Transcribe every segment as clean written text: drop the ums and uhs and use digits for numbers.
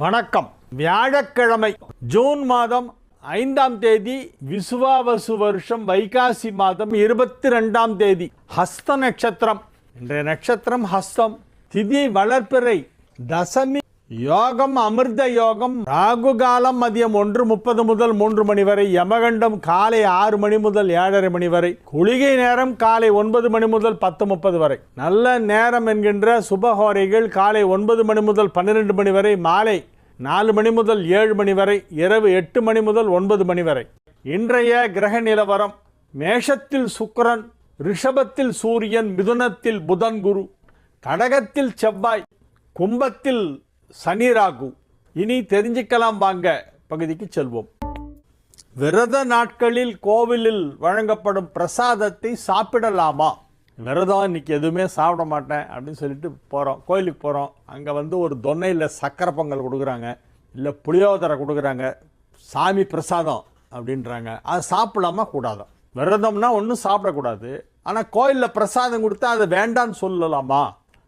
வணக்கம். வியாழக்கிழமை ஜூன் மாதம் 5ஆம் தேதி விசுவாவசு வருஷம் வைகாசி மாதம் 22ஆம் தேதி ஹஸ்த நட்சத்திரம். இன்றைய நட்சத்திரம் ஹஸ்தம். திதி வளர்ப்பிறை. தசமி. யோகம் அமிர்த யோகம். ராகு காலம் மதியம் 1:30 முதல் 3 மணி வரை. யமகண்டம் காலை 6 மணி முதல் 7:30 மணி வரை. குளிகை நேரம் காலை 9 மணி முதல் 10:30 வரை. நல்ல நேரம் என்கின்ற சுபஹோரைகள் காலை 9 மணி முதல் 12 மணி வரை, மாலை 4 மணி முதல் 7 மணி வரை, இரவு 8 மணி முதல் 9 மணி வரை. இன்றைய கிரக நிலவரம்: மேஷத்தில் சுக்கிரன், ரிஷபத்தில் சூரியன், மிதுனத்தில் புதன் குரு, கடகத்தில் செவ்வாய், கும்பத்தில் சனி ராகு. இனி தெரிஞ்சுக்கலாம் வாங்க பகுதிக்கு செல்வோம். விரத நாட்களில் கோவிலில் வழங்கப்படும் பிரசாதத்தை சாப்பிடலாமா? விரதம் இன்னைக்கு எதுவுமே சாப்பிட மாட்டேன் அப்படின்னு சொல்லிட்டு போகிறோம், கோயிலுக்கு போகிறோம். அங்கே ஒரு தொன்னையில் சக்கரை பொங்கல் கொடுக்குறாங்க, இல்லை புளியோதரை கொடுக்குறாங்க, சாமி பிரசாதம் அப்படின்றாங்க. அது சாப்பிடலாமா கூடாதா? விரதம்னா ஒன்றும் சாப்பிடக்கூடாது. ஆனால் கோயிலில் பிரசாதம் கொடுத்தா அதை வேண்டான்னு சொல்லலாமா,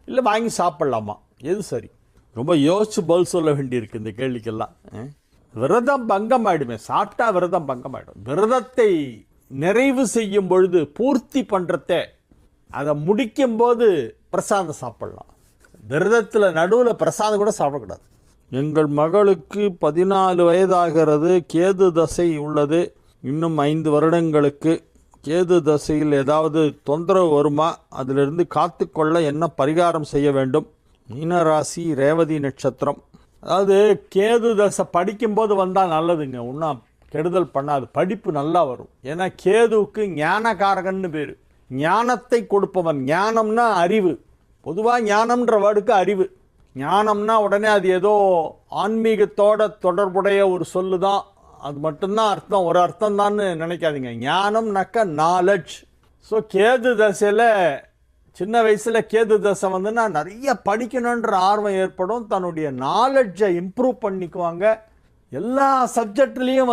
இல்லை வாங்கி சாப்பிடலாமா? எது சரி? ரொம்ப யோசிச்சு பதில் சொல்ல வேண்டியிருக்கு இந்த கேள்விக்கெல்லாம். விரதம் பங்கம் ஆயிடுமே, சாப்பிட்டா விரதம் பங்கம் ஆயிடும். விரதத்தை நிறைவு செய்யும் பொழுது பூர்த்தி பண்ணுறதே, அதை முடிக்கும் போது பிரசாதம் சாப்பிடலாம். விரதத்தில் நடுவில் பிரசாதம் கூட சாப்பிடக்கூடாது. எங்கள் மகளுக்கு 14 வயதாகிறது. கேது தசை உள்ளது. இன்னும் 5 வருடங்களுக்கு. கேது தசையில் ஏதாவது தொந்தரவு வருமா? அதிலிருந்து காத்துக்கொள்ள என்ன பரிகாரம் செய்ய வேண்டும்? மீனராசி, ரேவதி நட்சத்திரம். அதாவது கேது தசை படிக்கும்போது வந்தால் நல்லதுங்க, ஒன்றும் கெடுதல் பண்ணாது. படிப்பு நல்லா வரும். ஏன்னா கேதுவுக்கு ஞானகாரகன்னு பேர். ஞானத்தை கொடுப்பவன். ஞானம்னா அறிவு. பொதுவாக ஞானம்ன்ற வேர்டுக்கு அறிவு. ஞானம்னா உடனே அது ஏதோ ஆன்மீகத்தோட தொடர்புடைய ஒரு சொல்லு தான், அது மட்டும்தான் அர்த்தம். ஒரு அர்த்தம் தான் நினைக்காதீங்க. ஞானம்னாக்க நாலெட்ஜ். ஸோ கேது தசையில் சின்ன வயசில் கேது தசை வந்துன்னா நிறைய படிக்கணுன்ற ஆர்வம் ஏற்படும். தன்னுடைய நாலெட்ஜை இம்ப்ரூவ் பண்ணிக்குவாங்க. எல்லா சப்ஜெக்ட்லேயும்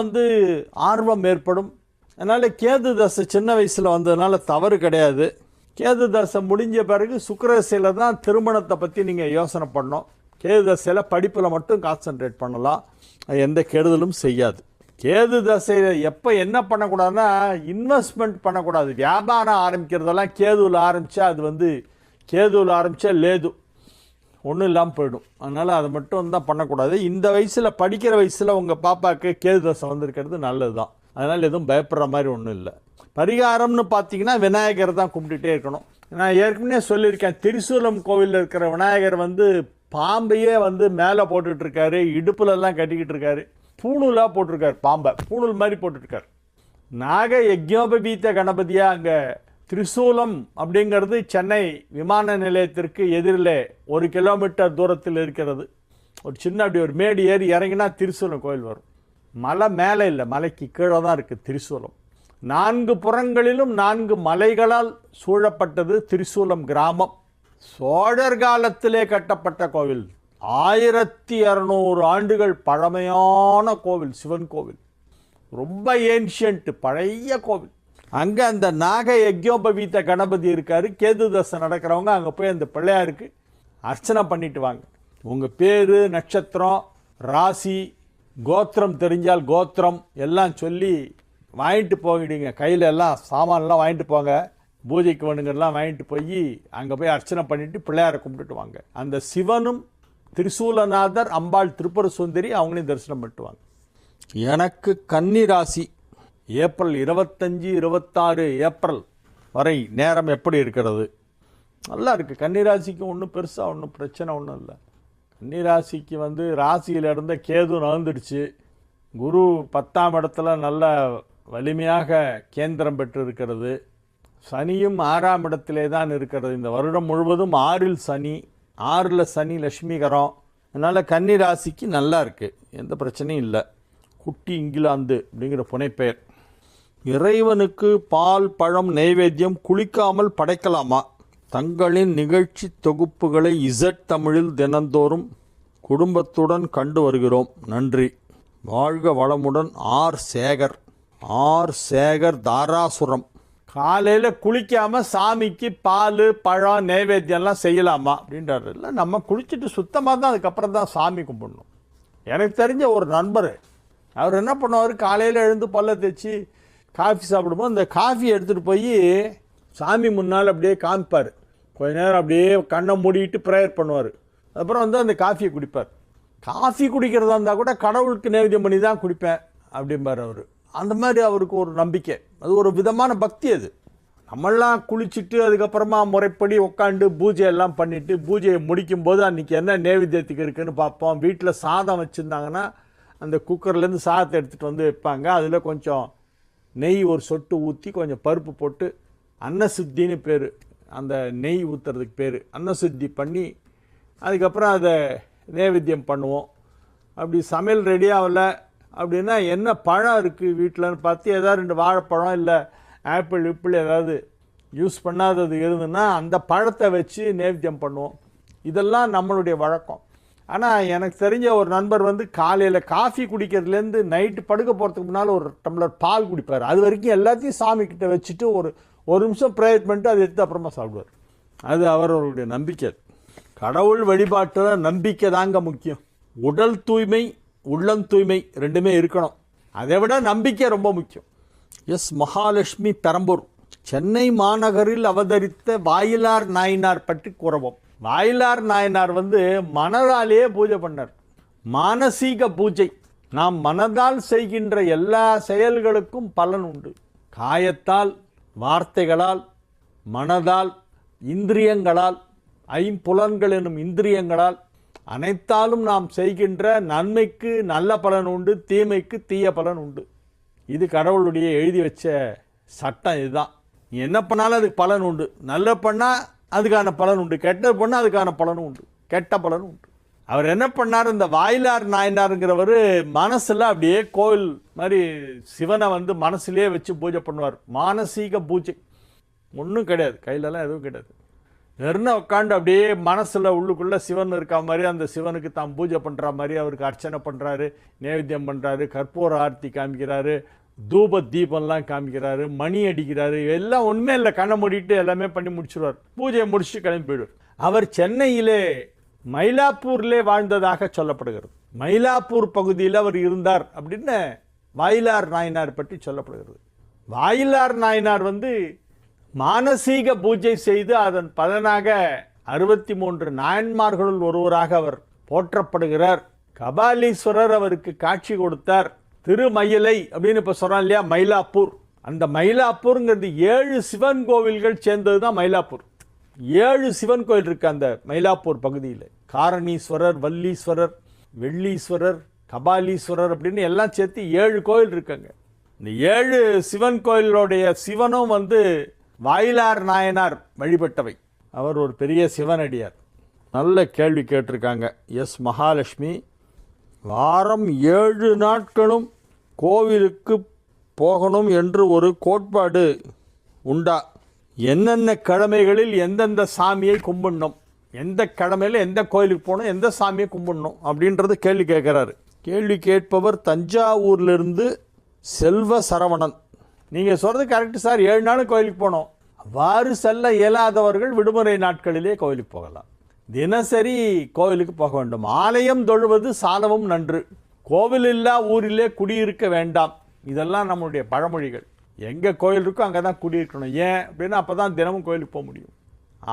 ஆர்வம் ஏற்படும். அதனால் கேது தசை சின்ன வயசில் வந்ததுனால தவறு கிடையாது. கேது தசை முடிஞ்ச பிறகு சுக்கிரதசையில் தான் திருமணத்தை பற்றி நீங்கள் யோசனை பண்ணணும். கேது தசையில் படிப்பில் மட்டும் கான்சன்ட்ரேட் பண்ணலாம். அது எந்த கெடுதலும் செய்யாது. கேது தசையில் எப்போ என்ன பண்ணக்கூடாதுன்னா, இன்வெஸ்ட்மெண்ட் பண்ணக்கூடாது. வியாபாரம் ஆரம்பிக்கிறதெல்லாம் கேதுவில் ஆரம்பித்தா அது கேதுவில் ஆரம்பித்தா லேது ஒன்றும் இல்லாமல் போயிடும். அதனால் அதை மட்டும் தான் பண்ணக்கூடாது. இந்த வயசில் படிக்கிற வயசில் உங்கள் பாப்பாவுக்கு கேது தசை வந்திருக்கிறது நல்லது தான். அதனால் எதுவும் பயப்படுற மாதிரி ஒன்றும் இல்லை. பரிகாரம்னு பார்த்தீங்கன்னா விநாயகர் தான் கும்பிட்டுட்டே இருக்கணும். நான் ஏற்கனவே சொல்லியிருக்கேன், திரிசூலம் கோவிலில் இருக்கிற விநாயகர் பாம்பையே மேலே போட்டுட்ருக்காரு, இடுப்புலெல்லாம் கட்டிக்கிட்டு இருக்காரு, பூணூலாக போட்டிருக்கார், பாம்பை பூணூல் மாதிரி போட்டுருக்கார். நாக யஜ்ஞோபவீத கணபதியாக அங்கே திரிசூலம் அப்படிங்கிறது சென்னை விமான நிலையத்திற்கு எதிரில் 1 கிலோமீட்டர் தூரத்தில் இருக்கிறது. ஒரு சின்ன அப்படி ஒரு மேடு ஏறி இறங்கினா திரிசூலம் கோயில் வரும். மலை மேலே இல்லை, மலைக்கு கீழே தான் இருக்குது திரிசூலம். 4 புறங்களிலும் 4 மலைகளால் சூழப்பட்டது திரிசூலம் கிராமம். சோழர் காலத்திலே கட்டப்பட்ட கோவில். 1200 ஆண்டுகள் பழமையான கோவில், சிவன் கோவில். ரொம்ப ஏன்ஷியன்ட், பழைய கோவில். அங்கே அந்த நாக யஜ்ஞோபவீத கணபதி இருக்கார். கேது தசை நடக்கிறவங்க அங்கே போய் அந்த பிள்ளையாருக்கு அர்ச்சனை பண்ணிட்டு வாங்க. உங்கள் பேர், நட்சத்திரம், ராசி, கோத்திரம் தெரிஞ்சால் கோத்திரம் எல்லாம் சொல்லி வாங்கிட்டு போயிடுங்க. கையில் எல்லாம் சாமான்லாம் வாங்கிட்டு போங்க. பூஜைக்கு வேணுங்கெல்லாம் வாங்கிட்டு போய் அங்கே போய் அர்ச்சனை பண்ணிவிட்டு பிள்ளையாரை கும்பிட்டுட்டு வாங்க. அந்த சிவனும் திரிசூலநாதர், அம்பாள் திரிபுர சுந்தரி, அவங்களையும் தரிசனம் பண்ணிட்டுவாங்க. எனக்கு கன்னி ராசி. ஏப்ரல் 25, 26 ஏப்ரல் வரை நேரம் எப்படி இருக்கிறது? நல்லா இருக்குது. கன்னிராசிக்கு ஒன்றும் பெருசாக ஒன்றும் பிரச்சனை ஒன்றும் இல்லை. கன்னிராசிக்கு ராசியில் இருந்த கேது நகர்ந்துடுச்சு. குரு 10ஆம் இடத்துல நல்ல வலிமையாக கேந்திரம் பெற்று இருக்கிறது. சனியும் 6ஆம் இடத்திலே தான் இருக்கிறது. இந்த வருடம் முழுவதும் 6இல் சனி, 6ல் சனி லட்சுமிகரம். அதனால் கன்னி ராசிக்கு நல்லா இருக்குது, எந்த பிரச்சனையும் இல்லை. குட்டி இங்கிலாந்து அப்படிங்கிற புனைப்பெயர். இறைவனுக்கு பால், பழம், நைவேத்தியம் குளிக்காமல் படைக்கலாமா? தங்களின் நிகழ்ச்சி தொகுப்புகளை இசட் தமிழில் தினந்தோறும் குடும்பத்துடன் கண்டு வருகிறோம். நன்றி. வாழ்க வளமுடன். ஆர் சேகர், தாராசுரம். காலையில் குளிக்காமல் சாமிக்கு பால், பழம், நைவேத்தியம்லாம் செய்யலாமா அப்படின்றாரு. இல்லை, நம்ம குளிச்சுட்டு சுத்தமாக தான் அதுக்கப்புறம் தான் சாமி கும்பிடணும். எனக்கு தெரிஞ்ச ஒரு நண்பர், அவர் என்ன பண்ணுவார், காலையில் எழுந்து பல்ல தேய்ச்சி காஃபி சாப்பிடும்போது அந்த காஃபி எடுத்துகிட்டு போய் சாமி முன்னால் அப்படியே காமிப்பார். கொஞ்ச நேரம் அப்படியே கண்ணை மூடிட்டு ப்ரேயர் பண்ணுவார். அப்புறம் வந்து அந்த காஃபியை குடிப்பார். காஃபி குடிக்கிறதா இருந்தால் கூட கடவுளுக்கு நைவேத்தியம் பண்ணி தான் குடிப்பேன் அப்படிம்பார் அவர். அந்த மாதிரி அவருக்கு ஒரு நம்பிக்கை, அது ஒரு விதமான பக்தி. அது நம்மளாம் குளிச்சுட்டு அதுக்கப்புறமா முறைப்படி உட்காந்து பூஜை எல்லாம் பண்ணிவிட்டு பூஜையை முடிக்கும்போது அன்றைக்கி என்ன நைவேத்தியத்துக்கு இருக்குதுன்னு பார்ப்போம். வீட்டில் சாதம் வச்சுருந்தாங்கன்னா அந்த குக்கர்லேருந்து சாதத்தை எடுத்துகிட்டு வந்து வைப்பாங்க. அதில் கொஞ்சம் நெய் ஒரு சொட்டு ஊற்றி கொஞ்சம் பருப்பு போட்டு அன்னசுத்தின்னு பேர், அந்த நெய் ஊற்றுறதுக்கு பேர் அன்னசுத்தி பண்ணி அதுக்கப்புறம் அதை நைவேத்தியம் பண்ணுவோம். அப்படி சமையல் ரெடி ஆகலை அப்படின்னா என்ன பழம் இருக்குது வீட்டில்னு பார்த்து ஏதாவது 2 வாழைப்பழம் இல்லை ஆப்பிள் ஏதாவது யூஸ் பண்ணாதது இருந்துன்னா அந்த பழத்தை வச்சு நைவேத்தியம் பண்ணுவோம். இதெல்லாம் நம்மளுடைய வழக்கம். ஆனால் எனக்கு தெரிஞ்ச ஒரு நண்பர் வந்து காலையில் காஃபி குடிக்கிறதுலேருந்து நைட்டு படுக்க போகிறதுக்கு முன்னால் ஒரு டம்ளர் பால் குடிப்பார். அது வரைக்கும் எல்லாத்தையும் சாமிக்கிட்ட வச்சுட்டு ஒரு நிமிஷம் ப்ரேயர் பண்ணிட்டு அதை எடுத்து அப்புறமா சாப்பிடுவார். அது அவர்களுடைய நம்பிக்கை. கடவுள் வழிபாட்டில் நம்பிக்கை தாங்க முக்கியம். உடல் தூய்மை உள்ளம் தூய்மை ரெண்டுமே இருக்கணும். அதை விட நம்பிக்கை ரொம்ப முக்கியம். எஸ் மகாலட்சுமி பெரம்பூர் சென்னை மாநகரில் அவதரித்த வாயிலார் நாயனார் பற்றி கூறவும். வாயிலார் நாயனார் வந்து மனதாலேயே பூஜை பண்ணார். மானசீக பூஜை. நாம் மனதால் செய்கின்ற எல்லா செயல்களுக்கும் பலன் உண்டு. காயத்தால், வார்த்தைகளால், மனதால், இந்திரியங்களால், ஐம்புலன்கள் எனும் இந்திரியங்களால் அனைத்தாலும் நாம் செய்கின்ற நன்மைக்கு நல்ல பலன் உண்டு, தீமைக்கு தீய பலன் உண்டு. இது கடவுளுடைய எழுதி வச்ச சட்டம். இதுதான். நீ என்ன பண்ணாலும் அதுக்கு பலன் உண்டு. நல்ல பண்ணால் அதுக்கான பலன் உண்டு, கெட்ட பண்ணால் அதுக்கான பலனும் உண்டு, கெட்ட பலனும் உண்டு. அவர் என்ன பண்ணார், இந்த வாயிலார் நாயனாருங்கிறவர் மனசில் அப்படியே கோவில் மாதிரி சிவனை வந்து மனசுலேயே வச்சு பூஜை பண்ணுவார். மானசீக பூஜை. ஒன்றும் கிடையாது, கையிலலாம் எதுவும் கிடையாது. நெருன்னு உட்காந்து அப்படியே மனசில் உள்ளுக்குள்ளே சிவன் இருக்கா மாதிரி அந்த சிவனுக்கு தாம் பூஜை பண்ணுற மாதிரி அவருக்கு அர்ச்சனை பண்ணுறாரு, நைவேத்தியம் பண்ணுறாரு, கற்பூர ஆர்த்தி காமிக்கிறாரு, தூப தீபம்லாம் காமிக்கிறாரு, மணி அடிக்கிறாரு. எல்லாம் ஒன்றுமே இல்லை, கண்ணை மூடிட்டு எல்லாமே பண்ணி முடிச்சுடுவார். பூஜையை முடிச்சுட்டு கிளம்பி போயிடுவார். அவர் சென்னையிலே மயிலாப்பூர்லே வாழ்ந்ததாக சொல்லப்படுகிறது. மயிலாப்பூர் பகுதியில் அவர் இருந்தார் அப்படின்னு வாயிலார் நாயனார் பற்றி சொல்லப்படுகிறது. வாயிலார் நாயனார் வந்து மானசீக பூஜை செய்து அதன் பலனாக 63 நாயன்மார்களுள் ஒருவராக அவர் போற்றப்படுகிறார். கபாலீஸ்வரர் அவருக்கு காட்சி கொடுத்தார். திருமயிலை அப்படின்னு இப்போ சொல்கிறோம் இல்லையா, மயிலாப்பூர். அந்த மயிலாப்பூருங்கிறது 7 சிவன் கோவில்கள் சேர்ந்தது தான் மயிலாப்பூர். 7 சிவன் கோயில் இருக்கு அந்த மயிலாப்பூர் பகுதியில். காரணீஸ்வரர், வல்லீஸ்வரர், வெள்ளீஸ்வரர், கபாலீஸ்வரர் அப்படின்னு எல்லாம் சேர்த்து 7 கோயில் இருக்குங்க. இந்த 7 சிவன் கோயிலுடைய சிவனும் வந்து வாயிலார் நாயனார் வழிபட்டவை. அவர் ஒரு பெரிய சிவனடியார். நல்ல கேள்வி கேட்டிருக்காங்க. எஸ் மகாலட்சுமி, வாரம் 7 நாட்களும் கோவிலுக்கு போகணும் என்று ஒரு கோட்பாடு உண்டா? என்னென்ன கிழமைகளில் எந்தெந்த சாமியை கும்பிடணும், எந்த கிழமையில் எந்த கோயிலுக்கு போகணும், எந்த சாமியை கும்பிடணும் அப்படின்றது கேள்வி கேட்குறாரு. கேள்வி கேட்பவர் தஞ்சாவூர்லேருந்து செல்வ சரவணன். நீங்கள் சொல்கிறது கரெக்டு சார், 7 நாள் கோயிலுக்கு போனோம். அவ்வாறு செல்ல இயலாதவர்கள் விடுமுறை நாட்களிலே கோயிலுக்கு போகலாம். தினசரி கோவிலுக்கு போக வேண்டும். ஆலயம் தொழுவது சாலவும் நன்று. கோவில் இல்லா ஊரிலே குடியிருக்க வேண்டாம். இதெல்லாம் நம்மளுடைய பழமொழிகள். எங்கே கோயில் இருக்கோ அங்கே தான் குடியிருக்கணும். ஏன் அப்படின்னா அப்போ தான் தினமும் கோயிலுக்கு போக முடியும்.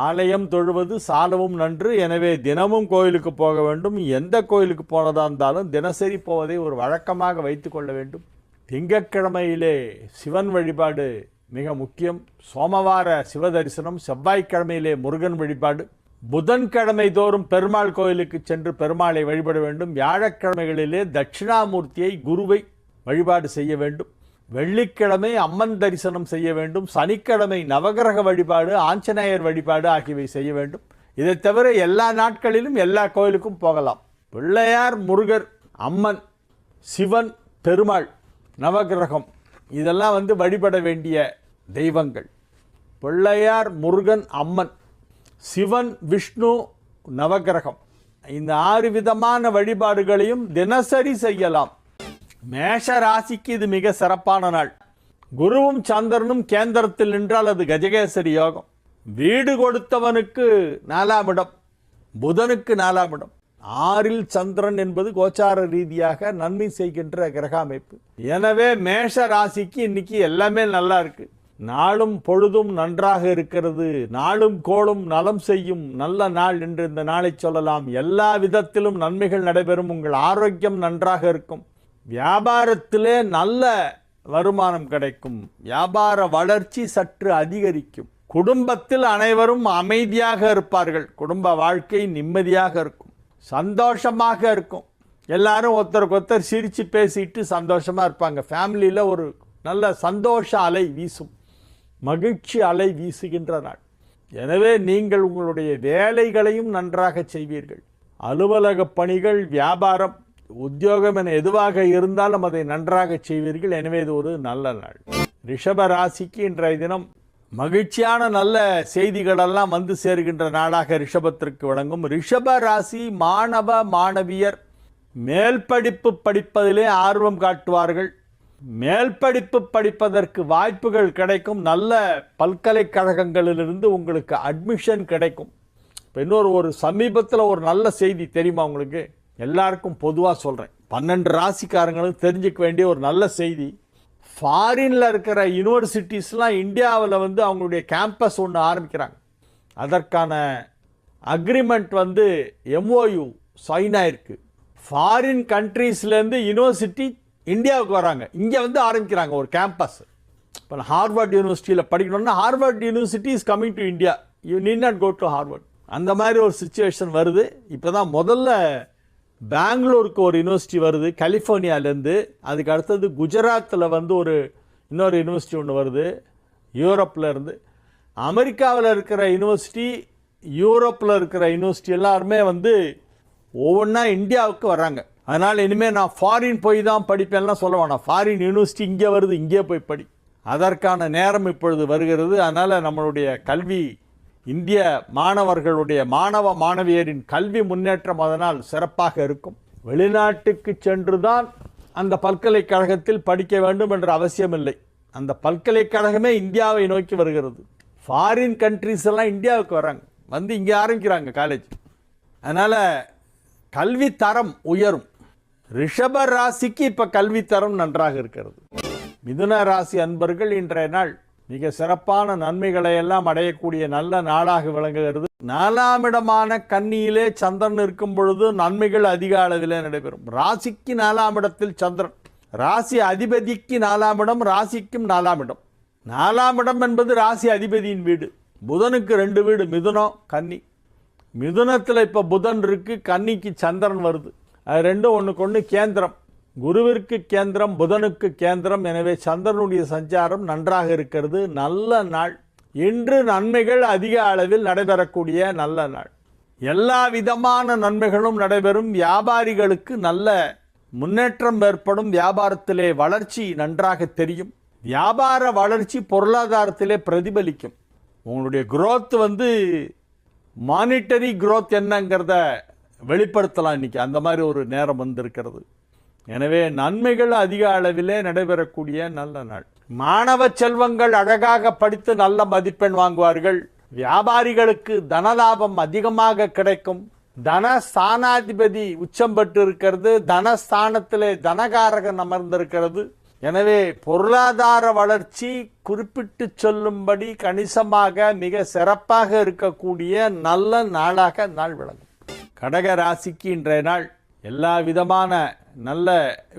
ஆலயம் தொழுவது சாலவும் நன்று. எனவே தினமும் கோயிலுக்கு போக வேண்டும். எந்த கோயிலுக்கு போனதாக இருந்தாலும் தினசரி போவதை ஒரு வழக்கமாக வைத்து கொள்ள வேண்டும். திங்கட்கிழமையிலே சிவன் வழிபாடு மிக முக்கியம். சோமவார சிவ தரிசனம், செவ்வாய்க்கிழமையிலே முருகன் வழிபாடு, புதன்கிழமை தோறும் பெருமாள் கோயிலுக்கு சென்று பெருமாளை வழிபட வேண்டும். வியாழக்கிழமைகளிலே தட்சிணாமூர்த்தியை, குருவை வழிபாடு செய்ய வேண்டும். வெள்ளிக்கிழமை அம்மன் தரிசனம் செய்ய வேண்டும். சனிக்கிழமை நவகிரக வழிபாடு, ஆஞ்சநேயர் வழிபாடு ஆகியவை செய்ய வேண்டும். இதை தவிர எல்லா நாட்களிலும் எல்லா கோயிலுக்கும் போகலாம். பிள்ளையார், முருகர், அம்மன், சிவன், பெருமாள், நவகிரகம் இதெல்லாம் வந்து வழிபட வேண்டிய தெய்வங்கள். பிள்ளையார், முருகன், அம்மன், சிவன், விஷ்ணு, நவகிரகம் இந்த 6 விதமான வழிபாடுகளையும் தினசரி செய்யலாம். மேஷ ராசிக்கு இது மிக சிறப்பான நாள். குருவும் சந்திரனும் கேந்திரத்தில் நின்றால் அது கஜகேசரி யோகம். வீடு கொடுத்தவனுக்கு 4ஆம் இடம், புதனுக்கு 4ஆம் இடம். 6ல் சந்திரன் என்பது கோச்சார ரீதியாக நன்மை செய்கின்ற கிரக அமைப்பு. எனவே மேஷ ராசிக்கு இன்னைக்கு எல்லாமே நல்லா இருக்கு. நாளும் பொழுதும் நன்றாக இருக்கிறது. நாளும் கோளும் நலம் செய்யும் நல்ல நாள் என்று இந்த நாளை சொல்லலாம். எல்லா விதத்திலும் நன்மைகள் நடைபெறும். உங்கள் ஆரோக்கியம் நன்றாக இருக்கும். வியாபாரத்திலே நல்ல வருமானம் கிடைக்கும். வியாபார வளர்ச்சி சற்று அதிகரிக்கும். குடும்பத்தில் அனைவரும் அமைதியாக இருப்பார்கள். குடும்ப வாழ்க்கை நிம்மதியாக இருக்கும். சந்தோஷமாக இருக்கும். எல்லாரும் ஒருத்தருக்கு ஒருத்தர் சிரித்து பேசிட்டு சந்தோஷமாக இருப்பாங்க. ஃபேமிலியில் ஒரு நல்ல சந்தோஷ அலை வீசும். மகிழ்ச்சி அலை வீசுகின்ற நாள். எனவே நீங்கள் உங்களுடைய வேலைகளையும் நன்றாக செய்வீர்கள். அலுவலக பணிகள், வியாபாரம், உத்தியோகம் என எதுவாக இருந்தாலும் அதை நன்றாக செய்வீர்கள். எனவே இது ஒரு நல்ல நாள். ரிஷப ராசிக்கு இன்றைய தினம் மகிழ்ச்சியான நல்ல செய்திகளெல்லாம் வந்து சேர்கின்ற நாளாக ரிஷபத்திற்கு வழங்கும். ரிஷப ராசி மாணவ மாணவியர் மேல் படிப்பு படிப்பதிலே ஆர்வம் காட்டுவார்கள். மேல் படிப்பு படிப்பதற்கு வாய்ப்புகள் கிடைக்கும். நல்ல பல்கலைக்கழகங்களிலிருந்து உங்களுக்கு அட்மிஷன் கிடைக்கும். இப்போ இன்னொரு சமீபத்தில் ஒரு நல்ல செய்தி தெரியுமா உங்களுக்கு? எல்லாருக்கும் பொதுவாக சொல்கிறேன், 12 ராசிக்காரங்களும் தெரிஞ்சுக்க வேண்டிய ஒரு நல்ல செய்தி. ஃபாரினில் இருக்கிற யூனிவர்சிட்டிஸ்லாம் இந்தியாவில் வந்து அவங்களுடைய கேம்பஸ் ஒன்று ஆரம்பிக்கிறாங்க. அதற்கான அக்ரிமெண்ட் வந்து MOU சைன் ஆயிருக்கு. ஃபாரின் கண்ட்ரீஸ்லேருந்து யூனிவர்சிட்டி இந்தியாவுக்கு வராங்க. இங்கே வந்து ஆரம்பிக்கிறாங்க ஒரு கேம்பஸ். இப்போ ஹார்வர்ட் யூனிவர்சிட்டியில் படிக்கணும்னா Harvard university is coming to India. You need not go to Harvard. அந்த மாதிரி ஒரு சுச்சுவேஷன் வருது. இப்போ தான் முதல்ல பெங்களூருக்கு ஒரு யூனிவர்சிட்டி வருது கலிஃபோர்னியாவிலேருந்து. அதுக்கு அடுத்தது குஜராத்தில் வந்து இன்னொரு யூனிவர்சிட்டி ஒன்று வருது யூரோப்பில் இருந்து. அமெரிக்காவில் இருக்கிற யூனிவர்சிட்டி, யூரோப்பில் இருக்கிற யூனிவர்சிட்டி எல்லாருமே வந்து ஒவ்வொன்றா இந்தியாவுக்கு வர்றாங்க. அதனால் இனிமேல் நான் ஃபாரின் போய் தான் படிப்பேன்லாம் சொல்ல வேணாம். ஃபாரின் யூனிவர்சிட்டி இங்கே வருது, இங்கே போய் படி. அதற்கான நேரம் இப்பொழுது வருகிறது. அதனால் நம்மளுடைய கல்வி, இந்திய மாணவர்களுடைய மாணவ மாணவியரின் கல்வி முன்னேற்றம் அதனால் சிறப்பாக இருக்கும். வெளிநாட்டுக்கு சென்று தான் அந்த பல்கலைக்கழகத்தில் படிக்க வேண்டும் என்ற அவசியம் இல்லை. அந்த பல்கலைக்கழகமே இந்தியாவை நோக்கி வருகிறது. ஃபாரின் கண்ட்ரிஸ் எல்லாம் இந்தியாவுக்கு வராங்க, வந்து இங்கே ஆரம்பிக்கிறாங்க காலேஜ். அதனால் கல்வி தரம் உயரும். ரிஷப ராசிக்கு இப்போ கல்வி தரம் நன்றாக இருக்கிறது. மிதுன ராசி அன்பர்கள் இன்றைய நாள் மிக சிறப்பான நன்மைகளை எல்லாம் அடையக்கூடிய நல்ல நாளாக விளங்குகிறது. 4ஆம் இடமான கன்னியிலே சந்திரன் இருக்கும் பொழுது நன்மைகள் அதிக அளவிலே நடைபெறும். ராசிக்கு 4ஆம் இடத்தில் சந்திரன், ராசி அதிபதிக்கு 4ஆம் இடம், ராசிக்கும் 4ஆம் இடம். 4ஆம் இடம் என்பது ராசி அதிபதியின் வீடு. புதனுக்கு 2 வீடு, மிதுனம் கன்னி. மிதுனத்தில் இப்போ புதன் இருக்கு, கன்னிக்கு சந்திரன் வருது. அது ரெண்டும் ஒன்றுக்கு ஒன்று கேந்திரம். குருவிற்கு கேந்திரம், புதனுக்கு கேந்திரம். எனவே சந்திரனுடைய சஞ்சாரம் நன்றாக இருக்கிறது. நல்ல நாள். இன்று நன்மைகள் அதிக அளவில் நடைபெறக்கூடிய நல்ல நாள். எல்லா விதமான நன்மைகளும் நடைபெறும். வியாபாரிகளுக்கு நல்ல முன்னேற்றம் ஏற்படும். வியாபாரத்திலே வளர்ச்சி நன்றாக தெரியும். வியாபார வளர்ச்சி பொருளாதாரத்திலே பிரதிபலிக்கும். உங்களுடைய growth வந்து மானிட்டரி growth என்னங்கிறத வெளிப்படுத்தலாம் இன்னைக்கு. அந்த மாதிரி ஒரு நேரம் வந்திருக்கிறது. எனவே நன்மைகள் அதிக அளவிலே நடைபெறக்கூடிய நல்ல நாள். மாணவ செல்வங்கள் அழகாக படித்து நல்ல மதிப்பெண் வாங்குவார்கள். வியாபாரிகளுக்கு தனலாபம் அதிகமாக கிடைக்கும். தனஸ்தானாதிபதி உச்சம் பெற்று இருக்கிறது. தனஸ்தானத்திலே தனகாரகன் அமர்ந்திருக்கிறது. எனவே பொருளாதார வளர்ச்சி குறிப்பிட்டு சொல்லும்படி கணிசமாக மிக சிறப்பாக இருக்கக்கூடிய நல்ல நாளாக நாள் விளங்கும். கடக ராசிக்கு இன்றைய நாள் எல்லா விதமான நல்ல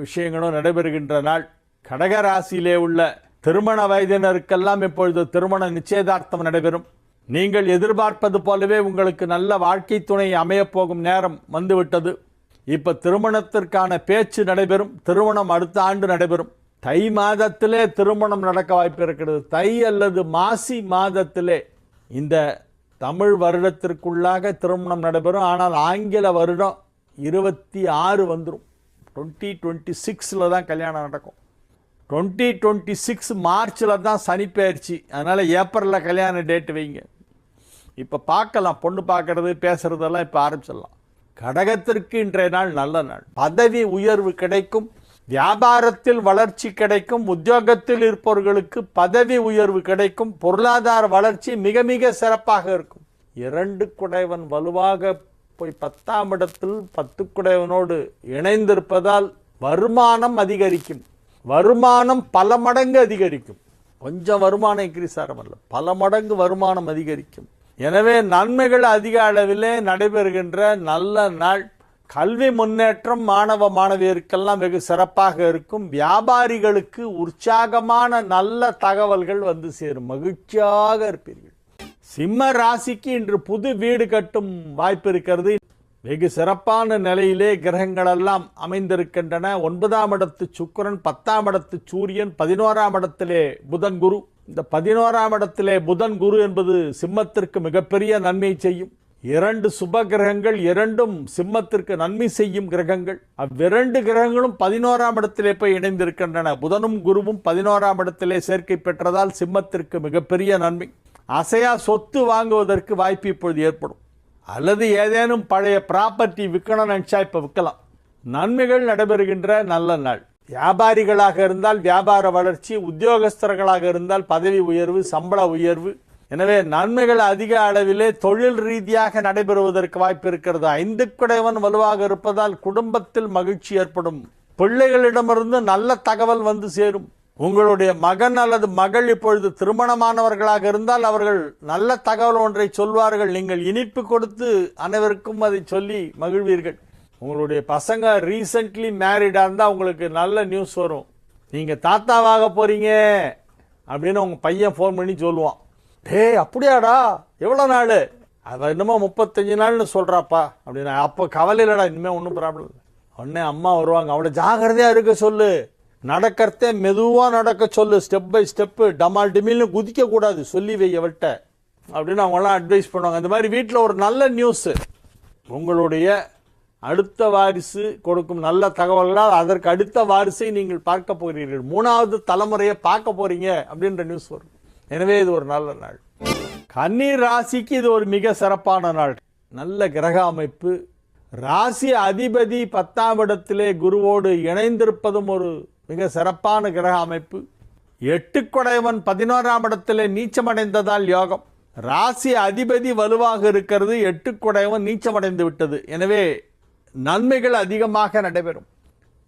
விஷயங்களும் நடைபெறுகின்ற நாள். கடக ராசியிலே உள்ள திருமண வயதினருக்கெல்லாம் இப்பொழுது திருமண நிச்சயதார்த்தம் நடைபெறும். நீங்கள் எதிர்பார்ப்பது போலவே உங்களுக்கு நல்ல வாழ்க்கை துணை அமையப்போகும் நேரம் வந்துவிட்டது. இப்போ திருமணத்திற்கான பேச்சு நடைபெறும். திருமணம் அடுத்த ஆண்டு நடைபெறும். தை மாதத்திலே திருமணம் நடக்க வாய்ப்பு இருக்கிறது. தை அல்லது மாசி மாதத்திலே இந்த தமிழ் வருடத்திற்குள்ளாக திருமணம் நடைபெறும். ஆனால் ஆங்கில வருடம் 26 வந்துடும். 2026 தான் கல்யாணம் நடக்கும். 2026 மார்ச்சில் தான் சனி பெயர்ச்சி. அதனால் ஏப்ரலில் கல்யாண டேட் வைங்க. இப்போ பார்க்கலாம், பொண்ணு பார்க்கறது பேசுறதெல்லாம் இப்போ ஆரம்பிச்சிடலாம். கடகத்திற்கு இன்றைய நாள் நல்ல நாள். பதவி உயர்வு கிடைக்கும். வியாபாரத்தில் வளர்ச்சி கிடைக்கும். உத்தியோகத்தில் இருப்பவர்களுக்கு பதவி உயர்வு கிடைக்கும். பொருளாதார வளர்ச்சி மிக மிக சிறப்பாக இருக்கும். 2 குடைவன் வலுவாக போய் 10ஆம் இடத்தில் 10 குடையவனோடு இணைந்திருப்பதால் வருமானம் அதிகரிக்கும். வருமானம் பல மடங்கு அதிகரிக்கும். கொஞ்சம் வருமானம் இன்க்ரீஸ் ஆகல, பல மடங்கு வருமானம் அதிகரிக்கும். எனவே நன்மைகள் அதிக அளவிலே நடைபெறுகின்ற நல்ல நாள். கல்வி முன்னேற்றம் மாணவ மாணவியருக்கெல்லாம் வெகு சிறப்பாக இருக்கும். வியாபாரிகளுக்கு உற்சாகமான நல்ல தகவல்கள் வந்து சேரும். மகிழ்ச்சியாக இருப்பீர்கள். சிம்ம ராசிக்கு இன்று புது வீடு கட்டும் வாய்ப்பு இருக்கிறது. வெகு சிறப்பான நிலையிலே கிரகங்கள் எல்லாம் அமைந்திருக்கின்றன. 9ஆம் இடத்து சுக்கிரன், 10ஆம் இடத்து சூரியன், 11ஆம் இடத்திலே புதன் குரு. இந்த 11ஆம் இடத்திலே புதன் குரு என்பது சிம்மத்திற்கு மிகப்பெரிய நன்மை செய்யும். 2 சுப கிரகங்கள், 2ம் சிம்மத்திற்கு நன்மை செய்யும் கிரகங்கள். அவ்விரண்டு கிரகங்களும் 11ஆம் இடத்திலே போய் இணைந்திருக்கின்றன. புதனும் குருவும் 11ஆம் இடத்திலே சேர்க்கை பெற்றதால் சிம்மத்திற்கு மிகப்பெரிய நன்மை. அசையா சொத்து வாங்குவதற்கு வாய்ப்பு இப்பொழுது ஏற்படும். அல்லது ஏதேனும் பழைய ப்ராப்பர்ட்டி விற்கணும் நினைச்சா இப்ப விற்கலாம். நன்மைகள் நடைபெறுகின்ற நல்ல நாள். வியாபாரிகளாக இருந்தால் வியாபார வளர்ச்சி, உத்தியோகஸ்தர்களாக இருந்தால் பதவி உயர்வு, சம்பள உயர்வு. எனவே நன்மைகள் அதிக அளவிலே தொழில் ரீதியாக நடைபெறுவதற்கு வாய்ப்பு இருக்கிறது. 5 குடையவன் வலுவாக இருப்பதால் குடும்பத்தில் மகிழ்ச்சி ஏற்படும். பிள்ளைகளிடமிருந்து நல்ல தகவல் வந்து சேரும். உங்களுடைய மகன் அல்லது மகள் இப்பொழுது திருமணமானவர்களாக இருந்தால் அவர்கள் நல்ல தகவல் ஒன்றை சொல்வார்கள். நீங்கள் இனிப்பு கொடுத்து அனைவருக்கும் அதை சொல்லி மகிழ்வீர்கள். உங்களுடைய பசங்க ரீசென்ட்லி மேரிடா இருந்தா உங்களுக்கு நல்ல நியூஸ் வரும். நீங்க தாத்தாவாக போறீங்க அப்படின்னு உங்க பையன் ஃபோன் பண்ணி சொல்லுவான். டேய் அப்படியாடா, எவ்வளவு நாள்? அவ என்னமோ 35 நாள்னு சொல்றாப்பா அப்படின்னா, அப்போ கவலை இல்லடா, இனிமே ஒன்றும் ப்ராப்ளம் இல்லை. உடனே அம்மா வருவாங்க. அவளை ஜாகிரதையா இருக்க சொல்லு, நடக்கிறதே மெதுவா நடக்க சொல்லு, ஸ்டெப் பை ஸ்டெப்பு, டமால் டிமில்னு குதிக்க கூடாது, சொல்லி வை அவள்கிட்ட அப்படின்னு அவங்களாம் அட்வைஸ் பண்ணுவாங்க. இந்த மாதிரி வீட்டில் ஒரு நல்ல நியூஸ், உங்களுடைய அடுத்த வாரிசு கொடுக்கும் நல்ல தகவல்களால் அதற்கு அடுத்த வாரிசை நீங்கள் பார்க்க போகிறீர்கள். 3வது தலைமுறையை பார்க்க போறீங்க அப்படின்ற நியூஸ் வரும். எனவே இது ஒரு நல்ல நாள். கன்னி ராசிக்கு இது ஒரு மிக சிறப்பான நாள். நல்ல கிரக அமைப்பு. ராசி அதிபதி 10ஆம் இடத்திலே குருவோடு இணைந்திருப்பதும் ஒரு மிக சிறப்பான கிரக அமைப்பு. 8 குடையவன் 11ஆம் இடத்திலே நீச்சமடைந்ததால் யோகம். ராசி அதிபதி வலுவாக இருக்கிறது, 8 குடையவன் நீச்சமடைந்து விட்டது. எனவே நன்மைகள் அதிகமாக நடைபெறும்.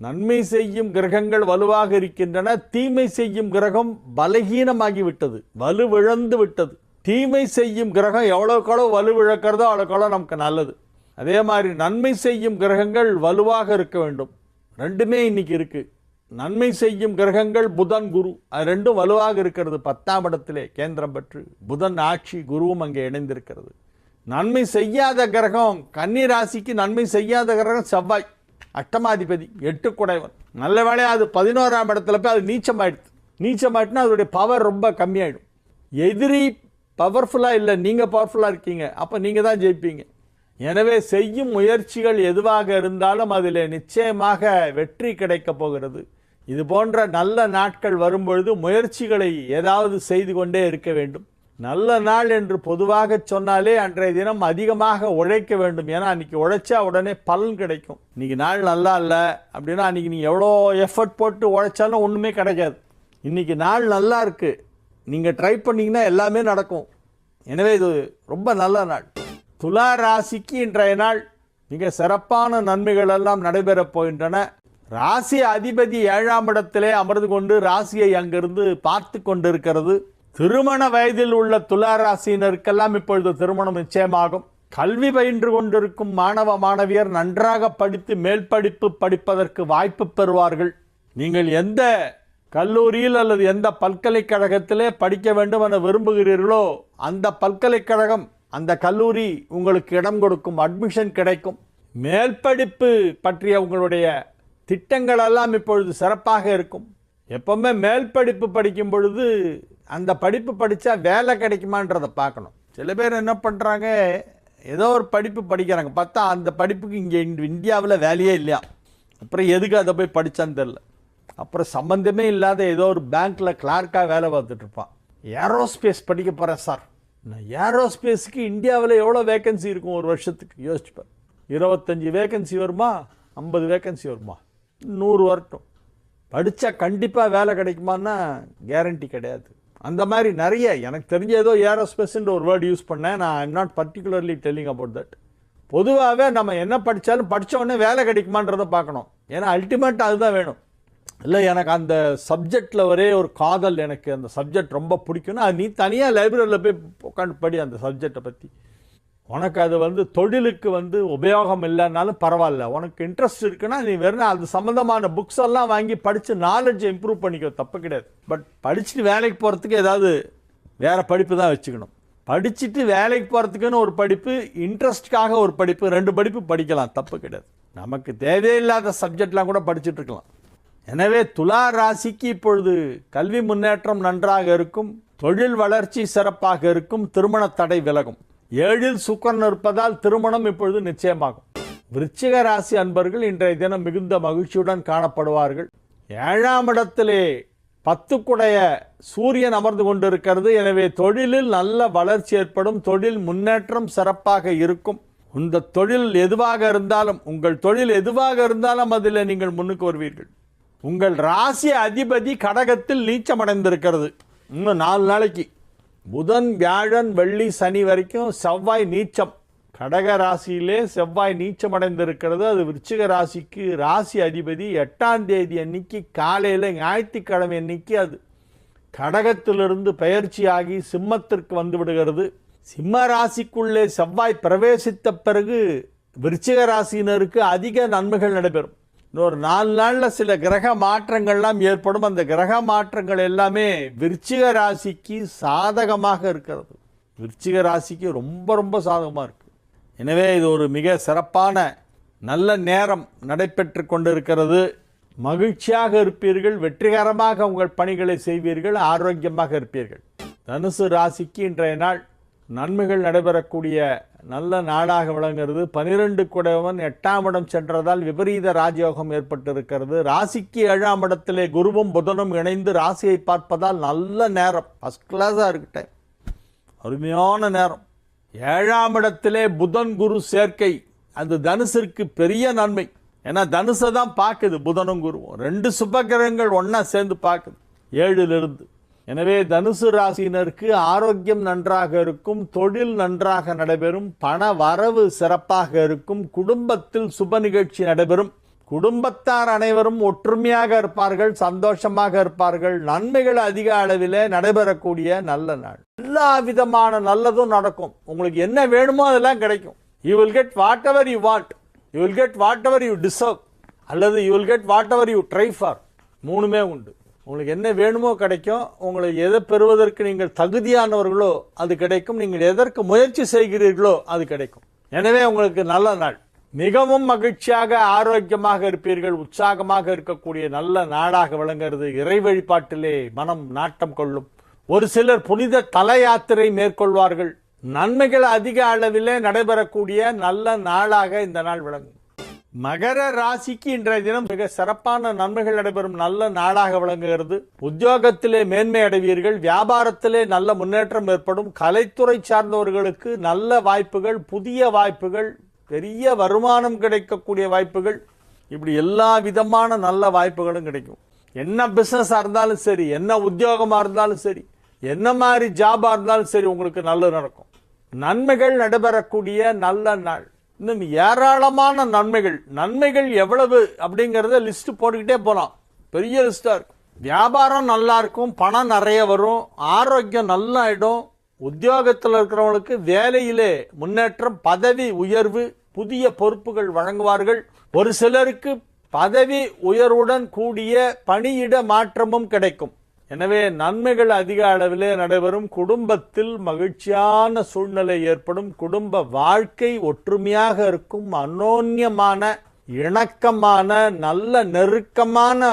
நன்மை செய்யும் கிரகங்கள் வலுவாக இருக்கின்றன. தீமை செய்யும் கிரகம் பலகீனமாகிவிட்டது, வலுவிழந்து விட்டது. தீமை செய்யும் கிரகம் எவ்வளவுக்களோ வலுவிழக்கிறதோ அவ்வளவுக்களோ நமக்கு நல்லது. அதே மாதிரி நன்மை செய்யும் கிரகங்கள் வலுவாக இருக்க வேண்டும். ரெண்டுமே இன்னைக்கு இருக்கு. நன்மை செய்யும் கிரகங்கள் புதன் குரு, அது ரெண்டும் வலுவாக இருக்கிறது. 10ஆம் இடத்திலே கேந்திரம் பெற்று புதன் ஆட்சி, குருவும் அங்கே இணைந்திருக்கிறது. நன்மை செய்யாத கிரகம் கன்னி ராசிக்கு நன்மை செய்யாத கிரகம் செவ்வாய், அஷ்டமாதிபதி, 8 குடைவன். நல்ல வேளையா அது 11ஆம் இடத்துல போய் அது நீச்சமாயிடுது. நீச்சமாயிட்டுனா அதோடைய பவர் ரொம்ப கம்மியாயிடும். எதிரி பவர்ஃபுல்லா இல்லை, நீங்க பவர்ஃபுல்லா இருக்கீங்க, அப்ப நீங்க தான் ஜெயிப்பீங்க. எனவே செய்யும் முயற்சிகள் எதுவாக இருந்தாலும் அதில் நிச்சயமாக வெற்றி கிடைக்க போகிறது. இது போன்ற நல்ல நாட்கள் வரும்பொழுது முயற்சிகளை ஏதாவது செய்து கொண்டே இருக்க வேண்டும். நல்ல நாள் என்று பொதுவாக சொன்னாலே அன்றைய தினம் அதிகமாக உழைக்க வேண்டும். ஏன்னா அன்னைக்கு உழைச்சா உடனே பலன் கிடைக்கும். இன்னைக்கு நாள் நல்லா இல்லை அப்படின்னா அன்னைக்கு நீ எவ்வளோ எஃபர்ட் போட்டு உழைச்சாலும் ஒன்றுமே கிடைக்காது. இன்னைக்கு நாள் நல்லா இருக்கு, நீங்கள் ட்ரை பண்ணீங்கன்னா எல்லாமே நடக்கும். எனவே இது ரொம்ப நல்ல நாள். துலா ராசிக்கு இன்றைய நாள் மிக சிறப்பான நன்மைகள் எல்லாம் நடைபெறப் போகின்றன. ராசி அதிபதி 7ஆம் இடத்திலே அமர்ந்து கொண்டு ராசியை அங்கிருந்து பார்த்து கொண்டிருக்கிறது. திருமண வயதில் உள்ள துலா ராசியினருக்கெல்லாம் இப்பொழுது திருமணம் நிச்சயமாகும். கல்வி பயின்று கொண்டிருக்கும் மாணவ மாணவியர் நன்றாக படித்து மேல் படிப்பு படிப்பதற்கு வாய்ப்பு பெறுவார்கள். நீங்கள் எந்த கல்லூரியில் அல்லது எந்த பல்கலைக்கழகத்திலே படிக்க வேண்டும் என விரும்புகிறீர்களோ அந்த பல்கலைக்கழகம், அந்த கல்லூரி உங்களுக்கு இடம் கொடுக்கும், அட்மிஷன் கிடைக்கும். மேல் படிப்பு பற்றிய உங்களுடைய திட்டங்கள் எல்லாம் இப்பொழுது சிறப்பாக இருக்கும். எப்பவுமே மேல் படிப்பு படிக்கும் பொழுது அந்த படிப்பு படித்தா வேலை கிடைக்குமான்றதை பார்க்கணும். சில பேர் என்ன பண்ணுறாங்க, ஏதோ ஒரு படிப்பு படிக்கிறாங்க, பார்த்தா அந்த படிப்புக்கு இங்கே இந்தியாவில் வேலையே இல்லையா, அப்புறம் எதுக்கு அதை போய் படித்தான்னு தெரில. அப்புறம் சம்பந்தமே இல்லாத ஏதோ ஒரு பேங்க்கில் கிளார்க்காக வேலை பார்த்துட்டு இருப்பான். ஏரோஸ்பேஸ் படிக்க போகிறேன் சார். நான் ஏரோஸ்பேஸுக்கு இந்தியாவில் எவ்வளோ வேக்கன்சி இருக்கும் ஒரு வருஷத்துக்கு யோசிச்சுப்பேன். 25 வேக்கன்சி வருமா, 50 வேக்கன்சி வருமா, 100 வரட்டும். படித்தா கண்டிப்பாக வேலை கிடைக்குமான்னா கேரண்டி கிடையாது. அந்த மாதிரி நிறைய எனக்கு தெரிஞ்ச ஏதோ ஏரோஸ்பேஸ்ன்ற ஒரு வேர்டு யூஸ் பண்ணேன். நான் I'm not particularly telling about that. பொதுவாகவே நம்ம என்ன படித்தாலும் படித்த உடனே வேலை கிடைக்குமான்றதை பார்க்கணும். ஏன்னா அல்டிமேட் அதுதான் வேணும். இல்லை எனக்கு அந்த சப்ஜெக்டில் ஒரே ஒரு காதல், எனக்கு அந்த சப்ஜெக்ட் ரொம்ப பிடிக்கும்னா அது நீ தனியாக லைப்ரரியில் போய் உட்காந்து படி அந்த சப்ஜெக்டை பற்றி. உனக்கு அது தொழிலுக்கு உபயோகம் இல்லைன்னாலும் பரவாயில்ல, உனக்கு இன்ட்ரெஸ்ட் இருக்குன்னா நீ வெறும் அது சம்மந்தமான புக்ஸ் எல்லாம் வாங்கி படித்து நாலேஜை இம்ப்ரூவ் பண்ணிக்கோ, தப்பு கிடையாது. பட் படிச்சுட்டு வேலைக்கு போகிறதுக்கு ஏதாவது வேறு படிப்பு தான் வச்சுக்கணும். படிச்சுட்டு வேலைக்கு போகிறதுக்குன்னு ஒரு படிப்பு, இன்ட்ரெஸ்ட்டுக்காக ஒரு படிப்பு, 2 படிப்பு படிக்கலாம், தப்பு கிடையாது. நமக்கு தேவையில்லாத சப்ஜெக்ட்லாம் கூட படிச்சுட்டு இருக்கலாம். எனவே துலா ராசிக்கு இப்பொழுது கல்வி முன்னேற்றம் நன்றாக இருக்கும், தொழில் வளர்ச்சி சிறப்பாக இருக்கும், திருமண தடை விலகும். 7ல் சுக்கிரன் இருப்பதால் திருமணம் இப்பொழுது நிச்சயமாகும். விருச்சிக ராசி அன்பர்கள் இன்றைய தினம் மிகுந்த மகிழ்ச்சியுடன் காணப்படுவார்கள். 7ஆம் இடத்திலே 10 சூரியன் அமர்ந்து கொண்டிருக்கிறது. எனவே தொழிலில் நல்ல வளர்ச்சி ஏற்படும், தொழில் முன்னேற்றம் சிறப்பாக இருக்கும். இந்த தொழில் எதுவாக இருந்தாலும், உங்கள் தொழில் எதுவாக இருந்தாலும் அதில் நீங்கள் முன்னுக்கு வருவீர்கள். உங்கள் ராசி அதிபதி கடகத்தில் நீச்சமடைந்திருக்கிறது. இன்னும் 4 நாளைக்கு புதன், வியாழன், வெள்ளி, சனி வரைக்கும் செவ்வாய் நீச்சம். கடக ராசியிலே செவ்வாய் நீச்சமடைந்திருக்கிறது. அது விருச்சிக ராசிக்கு ராசி அதிபதி 8ஆம் தேதி அன்னைக்கு காலையில் ஞாயிற்றுக்கிழமை அன்னைக்கு அது கடகத்திலிருந்து பெயர்ச்சியாகி சிம்மத்திற்கு வந்து விடுகிறது. சிம்ம ராசிக்குள்ளே செவ்வாய் பிரவேசித்த பிறகு விருச்சிக ராசியினருக்கு அதிக நன்மைகள் நடைபெறும். இன்னொரு 4 நாளில் சில கிரக மாற்றங்கள்லாம் ஏற்படும். அந்த கிரக மாற்றங்கள் எல்லாமே விருச்சிக ராசிக்கு சாதகமாக இருக்கிறது. விருச்சிக ராசிக்கு ரொம்ப ரொம்ப சாதகமாக இருக்குது. எனவே இது ஒரு மிக சிறப்பான நல்ல நேரம் நடைபெற்று கொண்டிருக்கிறது. மகிழ்ச்சியாக இருப்பீர்கள், வெற்றிகரமாக உங்கள் பணிகளை செய்வீர்கள், ஆரோக்கியமாக இருப்பீர்கள். தனுசு ராசிக்கு இன்றைய நாள் நன்மைகள் நடைபெறக்கூடிய நல்ல நாடாக விளங்குகிறது. 12 குடையவன் 8ஆம் இடம் சென்றதால் விபரீத ராஜயோகம் ஏற்பட்டிருக்கிறது. ராசிக்கு 7ஆம் இடத்திலே குருவும் புதனும் இணைந்து ராசியை பார்ப்பதால் நல்ல நேரம், ஃபர்ஸ்ட் கிளாஸாக இருக்கு டைம், அருமையான நேரம். 7ஆம் இடத்திலே புதன் குரு சேர்க்கை, அது தனுசிற்கு பெரிய நன்மை. ஏன்னா தனுசை தான் பார்க்குது புதனும் குருவும், 2 சுபகிரகங்கள் ஒன்றா சேர்ந்து பார்க்குது 7லிருந்து. எனவே தனுசு ராசியினருக்கு ஆரோக்கியம் நன்றாக இருக்கும், தொழில் நன்றாக நடைபெறும், பண வரவு சிறப்பாக இருக்கும், குடும்பத்தில் சுப நிகழ்ச்சி நடைபெறும், குடும்பத்தார் அனைவரும் ஒற்றுமையாக இருப்பார்கள், சந்தோஷமாக இருப்பார்கள். நன்மைகள் அதிக அளவிலே நடைபெறக்கூடிய நல்ல நாள். எல்லா விதமான நல்லதும் நடக்கும். உங்களுக்கு என்ன வேணுமோ அதெல்லாம் கிடைக்கும். You will get whatever you want, you will get whatever you deserve, அல்லது you will get whatever you try for. 3மே உண்டு. உங்களுக்கு என்ன வேணுமோ கிடைக்கும். உங்களை எதை பெறுவதற்கு நீங்கள் தகுதியானவர்களோ அது கிடைக்கும், நீங்கள் எதற்கு முயற்சி செய்கிறீர்களோ அது கிடைக்கும். எனவே உங்களுக்கு நல்ல நாள். மிகவும் மகிழ்ச்சியாக ஆரோக்கியமாக இருப்பீர்கள், உற்சாகமாக இருக்கக்கூடிய நல்ல நாடாக விளங்குகிறது. இறை வழிபாட்டிலே மனம் நாட்டம் கொள்ளும். ஒரு சிலர் புனித தல யாத்திரை மேற்கொள்வார்கள். நன்மைகள் அதிக அளவிலே நடைபெறக்கூடிய நல்ல நாளாக இந்த நாள் விளங்கும். மகர ராசிக்கு இன்றைய தினம் மிக சிறப்பான நன்மைகள் நடைபெறும் நல்ல நாளாக விளங்குகிறது. உத்தியோகத்திலே மேன்மை அடைவீர்கள், வியாபாரத்திலே நல்ல முன்னேற்றம் ஏற்படும். கலைத்துறை சார்ந்தவர்களுக்கு நல்ல வாய்ப்புகள், புதிய வாய்ப்புகள், பெரிய வருமானம் கிடைக்கக்கூடிய வாய்ப்புகள், இப்படி எல்லா விதமான நல்ல வாய்ப்புகளும் கிடைக்கும். என்ன பிசினஸா இருந்தாலும் சரி, என்ன உத்தியோகமா இருந்தாலும் சரி, என்ன மாதிரி ஜாபா இருந்தாலும் சரி, உங்களுக்கு நல்லது நடக்கும். நன்மைகள் நடைபெறக்கூடிய நல்ல நாள். இன்னும் ஏராளமான நன்மைகள். நன்மைகள் எவ்வளவு அப்படிங்கறத லிஸ்ட் போட்டுக்கிட்டே போலாம், பெரிய லிஸ்டா இருக்கும். வியாபாரம் நல்லா இருக்கும், பணம் நிறைய வரும், ஆரோக்கியம் நல்லா ஆயிடும். உத்தியோகத்தில் இருக்கிறவங்களுக்கு வேலையிலே முன்னேற்றம், பதவி உயர்வு, புதிய பொறுப்புகள் வழங்குவார்கள். ஒரு சிலருக்கு பதவி உயர்வுடன் கூடிய பணியிட மாற்றமும் கிடைக்கும். எனவே நன்மைகள் அதிக அளவிலே நடைபெறும். குடும்பத்தில் மகிழ்ச்சியான சூழ்நிலை ஏற்படும். குடும்ப வாழ்க்கை ஒற்றுமையாக இருக்கும். அந்யோன்யமான, இணக்கமான, நல்ல நெருக்கமான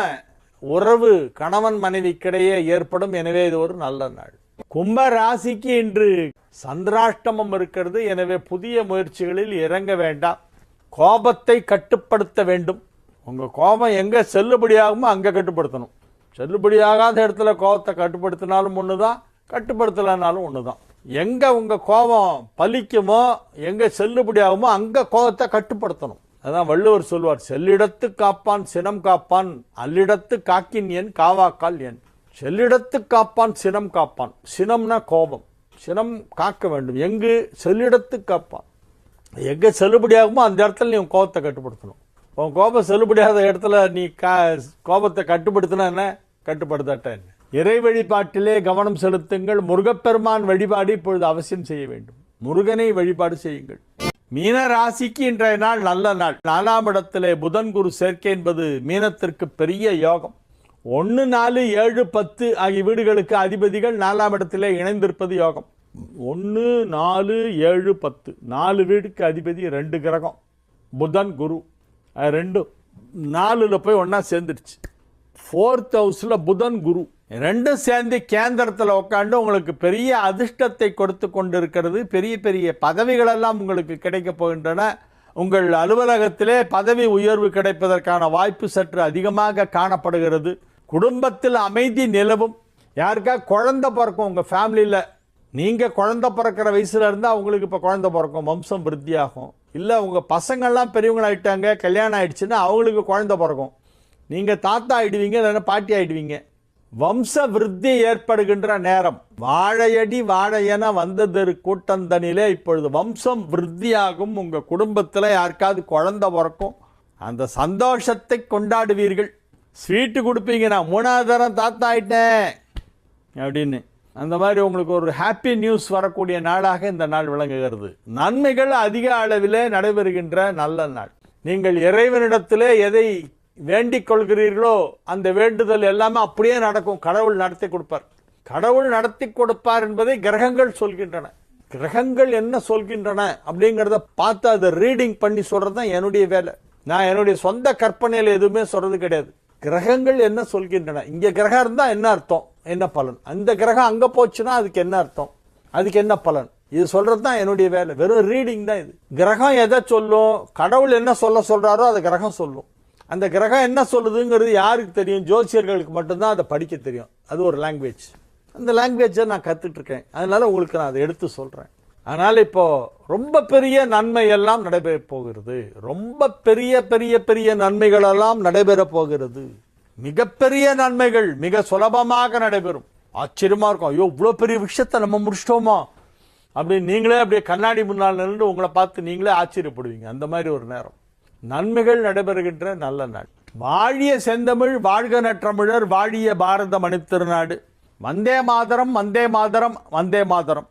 உறவு கணவன் மனைவிக்கிடையே ஏற்படும். எனவே இது ஒரு நல்ல நாள். கும்ப ராசிக்கு இன்று சந்திராஷ்டமம் இருக்கிறது. எனவே புதிய முயற்சிகளில் இறங்க வேண்டாம். கோபத்தை கட்டுப்படுத்த வேண்டும். உங்க கோபம் எங்க செல்லுபடியாகுமோ அங்க கட்டுப்படுத்தணும். செல்லுபடியாகாத இடத்துல கோபத்தை கட்டுப்படுத்தினாலும் ஒண்ணுதான், கட்டுப்படுத்தலனாலும் ஒண்ணுதான். எங்க உங்க கோபம் பலிக்குமோ, எங்க செல்லுபடியாகுமோ அங்க கோபத்தை கட்டுப்படுத்தணும். அதான் வள்ளுவர் சொல்வார், செல்லிடத்து காப்பான் சினம் காப்பான், அல்லிடத்து காக்கின் என் காவாக்கால் என். செல்லிடத்து காப்பான் சினம் காப்பான். சினம்னா கோபம், சினம் காக்க வேண்டும். எங்கு? செல்லிடத்து காப்பான். எங்கே செல்லுபடியாகுமோ அந்த இடத்துல நீ உன் கோபத்தை கட்டுப்படுத்தணும். உன் கோபம் செல்லுபடியாத இடத்துல நீ கோபத்தை கட்டுப்படுத்தினா என்ன, கட்டுப்படுத்தாட்ட என்ன. இறை வழிபாட்டிலே கவனம் செலுத்துங்கள். முருகப்பெருமான் வழிபாடு இப்பொழுது அவசியம் செய்ய வேண்டும். முருகனை வழிபாடு செய்யுங்கள். மீன ராசிக்கு இன்றைய நாள் நல்ல நாள். 4ஆம் இடத்திலே புதன் குரு சேர்க்கை என்பது மீனத்திற்கு பெரிய யோகம். 1, 4, 7, 10 ஆகிய வீடுகளுக்கு அதிபதிகள் 4ஆம் இடத்திலே இணைந்திருப்பது யோகம். 1, 4, 7, 10 4 வீடுக்கு அதிபதி 2 கிரகம், புதன் குரு. 2 4ல் போய் ஒன்றா சேர்ந்துருச்சு. 4th ஹவுஸில் புதன் குரு 2 சேர்ந்து கேந்திரத்தில் உட்காந்து உங்களுக்கு பெரிய அதிர்ஷ்டத்தை கொடுத்து கொண்டிருக்கிறது. பெரிய பெரிய பதவிகளெல்லாம் உங்களுக்கு கிடைக்கப் போகின்றன. உங்கள் அலுவலகத்திலே பதவி உயர்வு கிடைப்பதற்கான வாய்ப்பு சற்று அதிகமாக காணப்படுகிறது. குடும்பத்தில் அமைதி நிலவும். யாருக்கா குழந்தை பிறக்கும் உங்கள் ஃபேமிலியில், நீங்கள் குழந்தை பிறக்கிற வயசில் இருந்தால் அவங்களுக்கு இப்போ குழந்தை பிறக்கும், வம்சம் விருத்தியாகும். இல்லை உங்கள் பசங்கள்லாம் பெரியவங்களாயிட்டாங்க, கல்யாணம் ஆகிடுச்சுன்னா அவங்களுக்கு குழந்தை பிறக்கும். நீங்கள் தாத்தா ஆகிடுவீங்க, இல்லைன்னா பாட்டி ஆகிடுவீங்க. வம்ச விருத்தி ஏற்படுகின்ற நேரம். வாழையடி வாழையென வந்ததொரு கூட்டந்தனிலே இப்பொழுது வம்சம் விருத்தியாகும். உங்கள் குடும்பத்தில் யாருக்காவது குழந்தை பிறக்கும். அந்த சந்தோஷத்தை கொண்டாடுவீர்கள். ஸ்வீட்டு கொடுப்பீங்க, நான் 3ஆவது தரம் தாத்தா ஆயிட்டேன் அப்படின்னு. அந்த மாதிரி உங்களுக்கு ஒரு ஹாப்பி நியூஸ் வரக்கூடிய நாளாக இந்த நாள் விளங்குகிறது. நன்மைகள் அதிக அளவிலே நடைபெறுகின்ற நல்ல நாள். நீங்கள் இறைவனிடத்திலே எதை வேண்டிக் கொள்கிறீர்களோ அந்த வேண்டுதல் எல்லாமே அப்படியே நடக்கும். கடவுள் நடத்தி கொடுப்பார். கடவுள் நடத்தி கொடுப்பார் என்பதை கிரகங்கள் சொல்கின்றன. கிரகங்கள் என்ன சொல்கின்றன அப்படிங்கிறத பார்த்து அதை ரீடிங் பண்ணி சொல்றது தான் என்னுடைய வேலை. நான் என்னுடைய சொந்த கற்பனையில் எதுவுமே சொல்றது கிடையாது. கிரகங்கள் என்ன சொல்கின்றன, இங்க கிரகம் இருந்தா என்ன அர்த்தம், என்ன பலன், அந்த கிரகம் அங்க போச்சுன்னா அதுக்கு என்ன அர்த்தம், அதுக்கு என்ன பலன், இது சொல்றது தான் என்னுடைய வேலை. வெறும் ரீடிங் தான் இது. கிரகம் எதை சொல்லும், கடவுள் என்ன சொல்றாரோ அதை கிரகம் சொல்லும். அந்த கிரகம் என்ன சொல்லுதுங்கிறது யாருக்கு தெரியும், ஜோசியர்களுக்கு மட்டும்தான் அதை படிக்க தெரியும். அது ஒரு லாங்குவேஜ். அந்த லாங்குவேஜை நான் கத்துட்டு இருக்கேன், அதனால உங்களுக்கு நான் அதை எடுத்து சொல்றேன். அதனால இப்போ ரொம்ப பெரிய நன்மை எல்லாம் நடைபெற போகிறது. ரொம்ப பெரிய பெரிய பெரிய நன்மைகள் எல்லாம் நடைபெற போகிறது. மிகப்பெரிய நன்மைகள் மிக சுலபமாக நடைபெறும். ஆச்சரியமா இருக்கும். ஐயோ இவ்வளோ பெரிய விஷயத்த நம்ம முடிச்சிட்டோமா அப்படின்னு நீங்களே அப்படியே கண்ணாடி முன்னால் நின்று உங்களை பார்த்து நீங்களே ஆச்சரியப்படுவீங்க. அந்த மாதிரி ஒரு நேரம். நன்மைகள் நடைபெறுகின்ற நல்ல நாள். வாழிய செந்தமிழ், வாழ்க நற்றமிழர், வாழிய பாரத மணித்திருநாடு. வந்தே மாதரம், வந்தே மாதரம், வந்தே மாதரம்.